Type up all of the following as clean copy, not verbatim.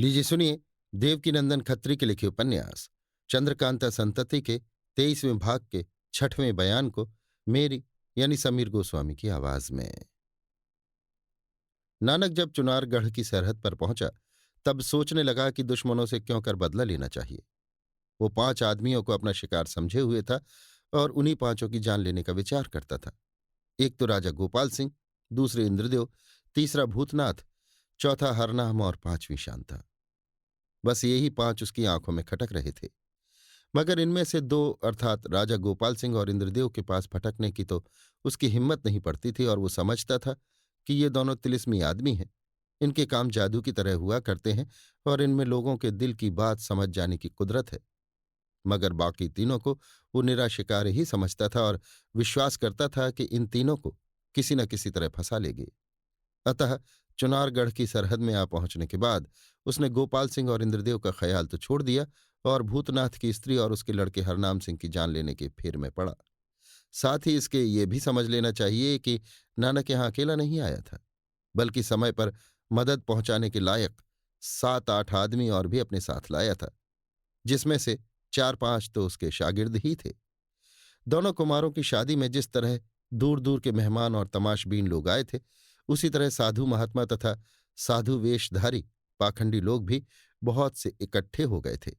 लीजिए सुनिए, देवकीनंदन खत्री के लिखे उपन्यास चंद्रकांता संतति के 23वें भाग के 6वें बयान को मेरी यानी समीर गोस्वामी की आवाज में। नानक जब चुनारगढ़ की सरहद पर पहुंचा तब सोचने लगा कि दुश्मनों से क्यों कर बदला लेना चाहिए। वो 5 आदमियों को अपना शिकार समझे हुए था और उन्हीं 5 की जान लेने का विचार करता था। एक तो राजा गोपाल सिंह, दूसरे इंद्रदेव, तीसरा भूतनाथ, चौथा हरनाम और 5वीं शांता। बस यही 5 उसकी आंखों में खटक रहे थे। मगर इनमें से 2 अर्थात राजा गोपाल सिंह और इंद्रदेव के पास भटकने की तो उसकी हिम्मत नहीं पड़ती थी और वो समझता था कि ये दोनों तिलिस्मी आदमी हैं। इनके काम जादू की तरह हुआ करते हैं और इनमें लोगों के दिल की बात समझ जाने की कुदरत है। मगर बाकी तीनों को वो निरा शिकार ही समझता था और विश्वास करता था कि इन तीनों को किसी न किसी तरह फंसा लेंगे। अतः चुनारगढ़ की सरहद में आ पहुंचने के बाद उसने गोपाल सिंह और इंद्रदेव का ख्याल तो छोड़ दिया और भूतनाथ की स्त्री और उसके लड़के हरनाम सिंह की जान लेने के फेर में पड़ा। साथ ही इसके ये भी समझ लेना चाहिए कि नानक यहां अकेला नहीं आया था, बल्कि समय पर मदद पहुंचाने के लायक 7-8 आदमी और भी अपने साथ लाया था, जिसमें से 4-5 तो उसके शागिर्द ही थे। दोनों कुमारों की शादी में जिस तरह दूर दूर के मेहमान और तमाशबीन लोग आए थे, उसी तरह साधु महात्मा तथा साधु वेशधारी पाखंडी लोग भी बहुत से इकट्ठे हो गए थे,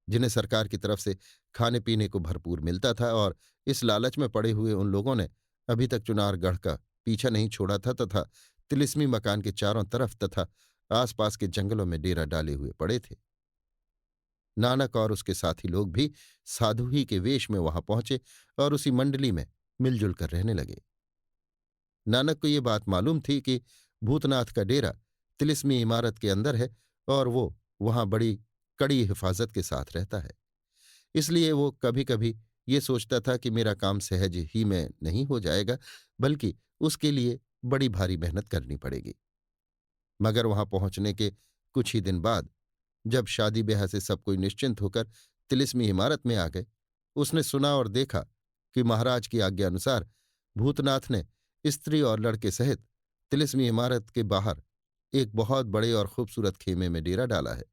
जिन्हें सरकार की तरफ से खाने पीने को भरपूर मिलता था। और इस लालच में पड़े हुए उन लोगों ने अभी तक चुनारगढ़ का पीछा नहीं छोड़ा था तथा तिलिस्मी मकान के चारों तरफ तथा आसपास के जंगलों में डेरा डाले हुए पड़े थे। नानक और उसके साथी लोग भी साधु ही के वेश में वहां पहुंचे और उसी मंडली में मिलजुल कर रहने लगे। नानक को ये बात मालूम थी कि भूतनाथ का डेरा तिलिस्मी इमारत के अंदर है और वो वहां बड़ी कड़ी हिफाजत के साथ रहता है। इसलिए वो कभी कभी ये सोचता था कि मेरा काम सहज ही में नहीं हो जाएगा, बल्कि उसके लिए बड़ी भारी मेहनत करनी पड़ेगी। मगर वहां पहुंचने के कुछ ही दिन बाद, जब शादी ब्याह से सब कोई निश्चिंत होकर तिलिस्मी इमारत में आ गए, उसने सुना और देखा कि महाराज की आज्ञा अनुसार भूतनाथ ने स्त्री और लड़के सहित तिलिस्मी इमारत के बाहर एक बहुत बड़े और खूबसूरत खेमे में डेरा डाला है।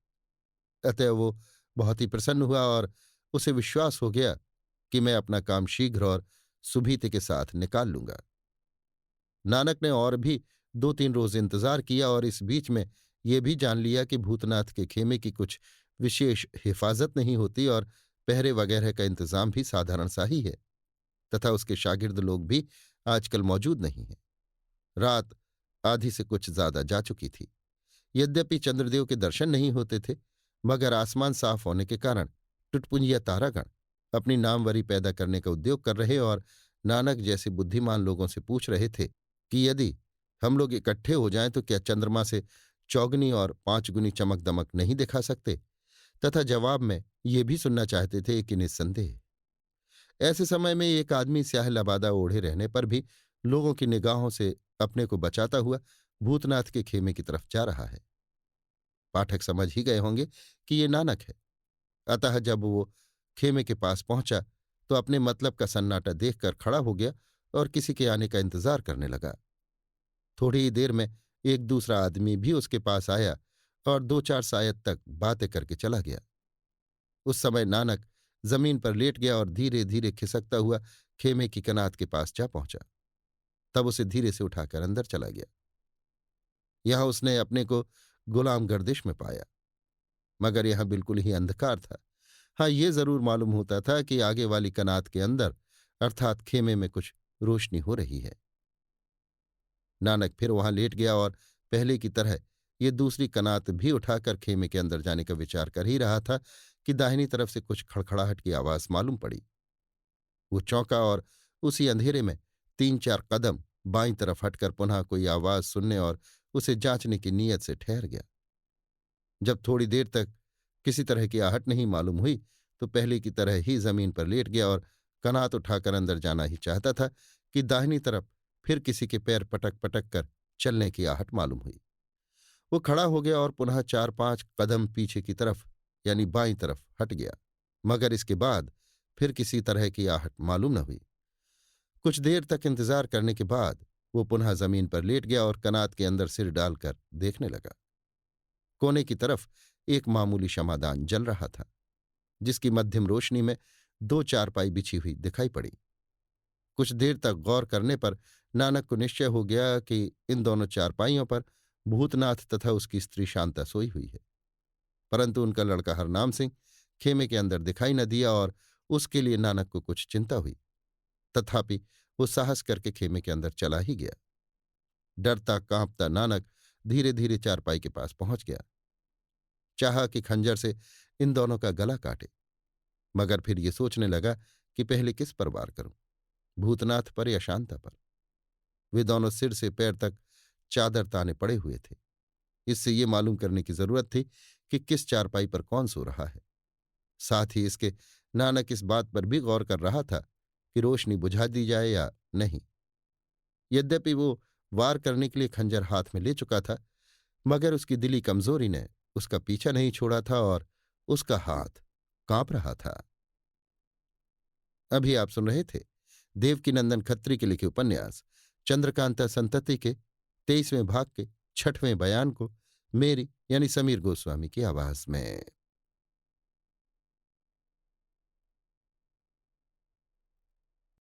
अतः वो बहुत ही प्रसन्न हुआ और उसे विश्वास हो गया कि मैं अपना काम शीघ्र और सुभीते के साथ निकाल लूंगा। नानक ने और भी 2-3 रोज इंतजार किया और इस बीच में ये भी जान लिया कि भूतनाथ के खेमे की कुछ विशेष हिफाजत नहीं होती और पहरे वगैरह का इंतजाम भी साधारण सा ही है तथा उसके शागिर्द लोग भी आजकल मौजूद नहीं हैं। रात आधी से कुछ ज्यादा जा चुकी थी। यद्यपि चंद्रदेव के दर्शन नहीं होते थे, मगर आसमान साफ होने के कारण टुटपुंजिया तारागण अपनी नामवरी पैदा करने का उद्योग कर रहे और नानक जैसे बुद्धिमान लोगों से पूछ रहे थे कि यदि हम लोग इकट्ठे हो जाएं तो क्या चंद्रमा से चौगनी और 5 गुनी चमक दमक नहीं दिखा सकते, तथा जवाब में ये भी सुनना चाहते थे कि निस्संदेह। ऐसे समय में एक आदमी स्याह लबादा ओढ़े रहने पर भी लोगों की निगाहों से अपने को बचाता हुआ भूतनाथ के खेमे की तरफ जा रहा है। पाठक समझ ही गए होंगे कि ये नानक है। अतः जब वो खेमे के पास पहुंचा तो अपने मतलब का सन्नाटा देखकर खड़ा हो गया और किसी के आने का इंतजार करने लगा। थोड़ी ही देर में एक दूसरा आदमी भी उसके पास आया और 2-4 शायद तक बातें करके चला गया। उस समय नानक जमीन पर लेट गया और धीरे धीरे खिसकता हुआ खेमे की कनात के पास जा पहुंचा। तब उसे धीरे से उठाकर अंदर चला गया। यहां उसने अपने को गुलाम गर्दिश में पाया, मगर यहां बिल्कुल ही अंधकार था। हाँ, ये जरूर मालूम होता था कि आगे वाली कनात के अंदर अर्थात खेमे में कुछ रोशनी हो रही है। नानक फिर वहां लेट गया और पहले की तरह ये दूसरी कनात भी उठाकर खेमे के अंदर जाने का विचार कर ही रहा था कि दाहिनी तरफ से कुछ खड़खड़ाहट की आवाज मालूम पड़ी। वो चौंका और उसी अंधेरे में 3-4 कदम बाईं तरफ हटकर पुनः कोई आवाज सुनने और उसे जांचने की नीयत से ठहर गया। जब थोड़ी देर तक किसी तरह की आहट नहीं मालूम हुई तो पहले की तरह ही जमीन पर लेट गया और कनात उठाकर अंदर जाना ही चाहता था कि दाहिनी तरफ फिर किसी के पैर पटक पटक कर चलने की आहट मालूम हुई। वो खड़ा हो गया और पुनः 4-5 कदम पीछे की तरफ यानी बाईं तरफ हट गया, मगर इसके बाद फिर किसी तरह की आहट मालूम न हुई। कुछ देर तक इंतजार करने के बाद वो पुनः जमीन पर लेट गया और कनात के अंदर सिर डालकर देखने लगा। कोने की तरफ एक मामूली क्षमादान जल रहा था, जिसकी मध्यम रोशनी में दो चारपाई बिछी हुई दिखाई पड़ी। कुछ देर तक गौर करने पर नानक को निश्चय हो गया कि इन दोनों चारपाइयों पर भूतनाथ तथा उसकी स्त्री शांता सोई हुई है। परंतु उनका लड़का हरनाम सिंह खेमे के अंदर दिखाई न दिया और उसके लिए नानक को कुछ चिंता हुई। तथापि वो साहस करके खेमे के अंदर चला ही गया। डरता कांपता नानक धीरे धीरे चारपाई के पास पहुंच गया। चाहा कि खंजर से इन दोनों का गला काटे, मगर फिर ये सोचने लगा कि पहले किस पर वार करूं, भूतनाथ पर या शांता पर। वे दोनों सिर से पैर तक चादर ताने पड़े हुए थे। इससे ये मालूम करने की जरूरत थी कि किस चारपाई पर कौन सो रहा है। साथ ही इसके नानक इस बात पर भी गौर कर रहा था कि रोशनी बुझा दी जाए या नहीं। यद्यपि वो वार करने के लिए खंजर हाथ में ले चुका था, मगर उसकी दिली कमजोरी ने उसका पीछा नहीं छोड़ा था और उसका हाथ कांप रहा था। अभी आप सुन रहे थे देवकीनंदन खत्री के लिखे उपन्यास चंद्रकांता संतति के 23वें भाग के 6वें बयान को मेरी यानी समीर गोस्वामी की आवाज में।